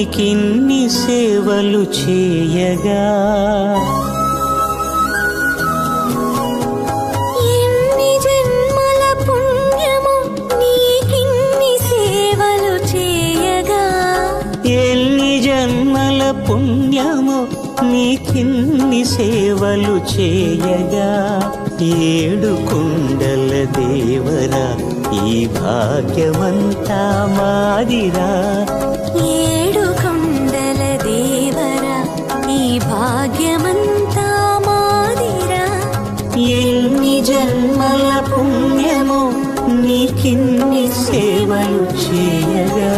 నీకిన్ని సేవలు చేయగా ఎన్ని జన్మల పుణ్యము నీకిన్ని సేవలు చేయగా ఎన్ని జన్మల పుణ్యము నీకిన్ని సేవలు చేయగా ఏడు కుండల దేవరా ఈ భాగ్యమంతా మాదిరా ఏడు కొండల దేవరా ఈ భాగ్యమంతా మాదిరా ఎన్ని జన్మల పుణ్యము నీకిన్ని సేవలు చేయగా